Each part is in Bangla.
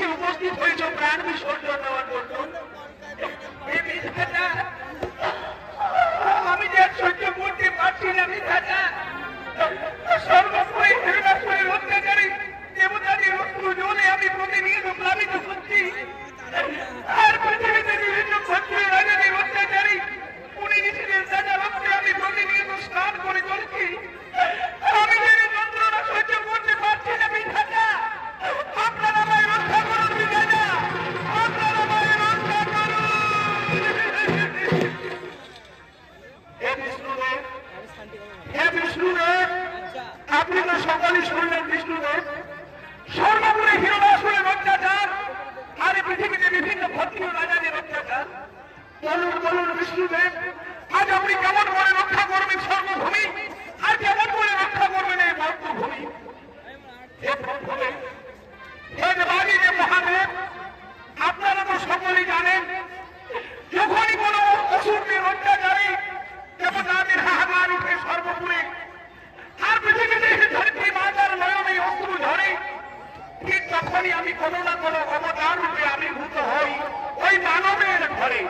এসে উপস্থিত হয়েছ প্রাণ বিসর্জন দেওয়ার জন্য। আমি যে সহ্য করতে পারছি না বিধাতা, সর্বস্বই হিরণাশ্রয়ের অত্যাচারী দেবতাদের অস্ত্র জলে আমি প্রতিনিয়ত প্লাবিত করছি। আর পৃথিবীতে বিভিন্ন ক্ষত্রিয় রাজাদের অত্যাচারী উনি নিজেদের রাজা রক্তে আমি প্রতিনিয়ত স্নান করে চলছি। আমি যে যন্ত্রণা সহ্য করতে পারছি না বিধাতা, আপনারা আমায় রক্ষা করুন বিধাতা, আপনারা আমায় রক্ষা করুন। হে বিষ্ণুদেব, হে বিষ্ণুদেব, আপনি তো সকলেই শুনলেন বিষ্ণুদেব, সর্বপুরে হিরণাসুরের অত্যাচার আর পৃথিবীতে বিভিন্ন ক্ষত্রিয় রাজাদের অত্যাচার। বলুন বলুন বিষ্ণুদেব, আজ আপনি কেমন করে রক্ষা করবেন সর্বভূমি, আর কেমন করে রক্ষা করবেন এই মর্তভূমি? হে প্রভুদেব, হে দেবাদি দেব মহাদেব, আপনারা তো সকলেই জানেন, যখনই কোন অসুরদের অত্যাচারে দেবতাদের হাহাকার উঠে সর্বপুরে, আর পৃথিবীতে ধরিত্রী মাতার নয়নে অশ্রু ঝরে, ঠিক তখনই আমি কোনো না কোনো অবতার রূপে আবির্ভূত হই ওই মানবের ঘরে।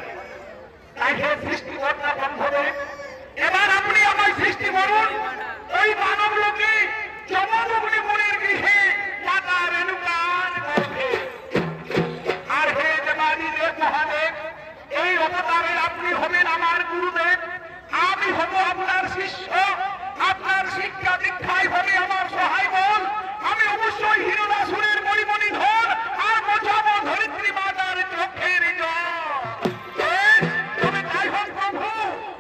তাই হে সৃষ্টিকর্তা বন্ধুদেব, এবার আপনি আমায় সৃষ্টি করুন ওই মানব লোকে যমদগ্নি মুনির গৃহে মাতা রেণুকার গর্ভে। আর হে দেবাদি দেব মহাদেব, এই অবতারে আপনি হবেন আমার গুরুদেব, আমি হব আপনার শিষ্য, আপনার শিক্ষা দীক্ষায় হবে আমার সহায় বল। আমি অবশ্যই হিরণাসুরের মণিমণি ধন আর বোঝাবো ধরিত্রী মাতার চোখের জল। তবে তাই হোক প্রভু,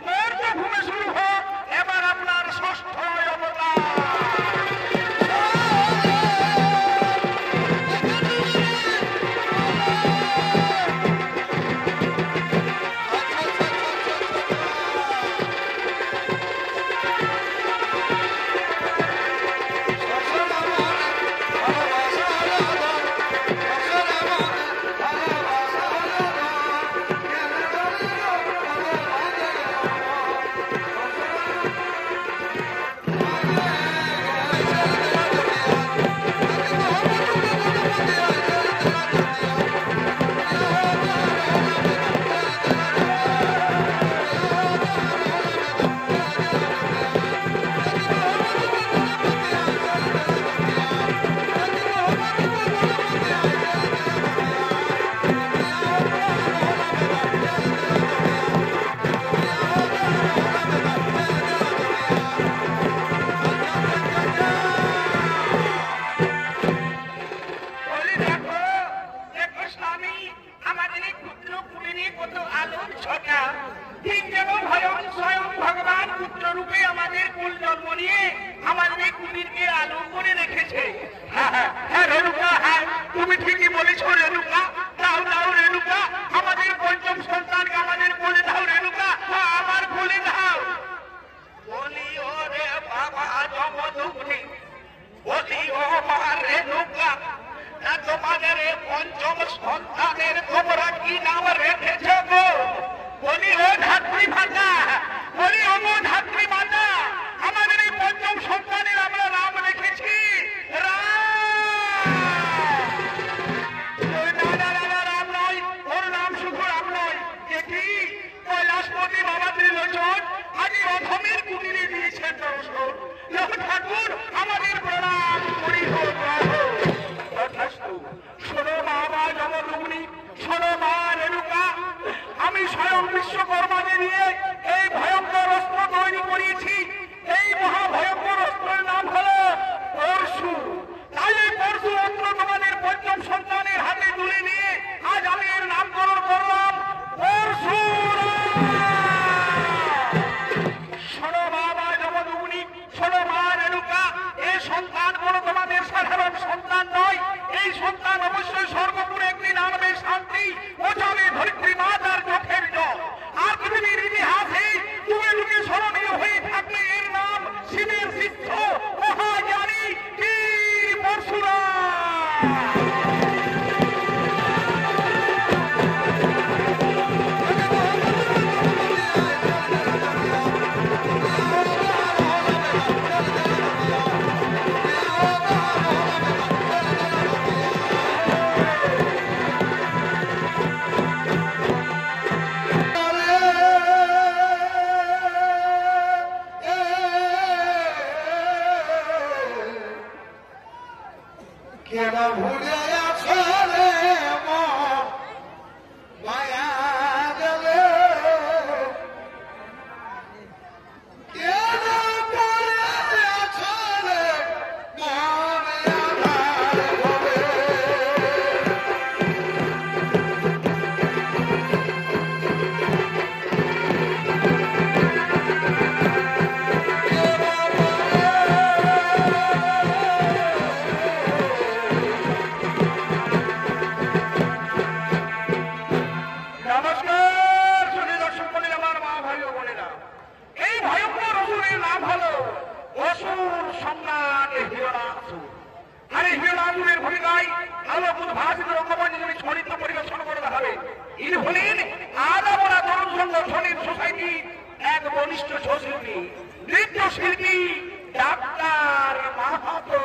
মর্তভূমে শুরু হোক এবার আপনার ষষ্ঠ অবতার। তুমি ঠিকই বলেছ রেণুকা, দাও দাও রেণুকা, আমাদের পঞ্চম সন্তানকে আমাদের বলে দাও রেণুকা, আমার বলে দাও। বলি ও রে বাবা যমদগ্নি, বলি ও মা রেণুকা, তোমাদের পঞ্চম সন্তানের তোমরা কি নাম রেখেছ গো? বলি ও ধাত্রী মাতা, বলি ও ধাত্রী মাতা, আমাদের এই পঞ্চম সন্তানের আমরা নাম রেখেছি রাম। রাম নয়, ওর নাম শুধু রাম নয়, এটি কৈলাসপতি বাবা ত্রিলোচন আজ অধমের কুটিরে দিয়েছেন দর্শন। ঠাকুর আমাদের প্রণাম করি হোক। শোনো মা যমদগ্নি, শোনো মা রেণুকা, আমি স্বয়ং বিশ্বকর্মাকে নিয়ে এই ভয়ঙ্কর অস্ত্র তৈরি করি কেন ভুলে আছো রে মন মায়া গেলে কেন ভুলে আছো রে মন আমার বলে নমস্কার শুধু দর্শক মনে আমার মা ভাই ও বোনেরা, এই ভয়ঙ্কর অসুরের নাম হলো অসুর সম্রাট হিরণাসুর। আর এই হিরণাসুরের ভূমিকায় আলোক উদ্ভাসিত রঙ্গমঞ্চে যিনি চরিত্র পরিবেশন করে দেখাবে, ইনি হলেন আদাবরা তরুণ সংঘ সনির সোসাইটি এক বলিষ্ঠ শিল্পী, নৃত্য শিল্পী ডাক্তার মাহাতো।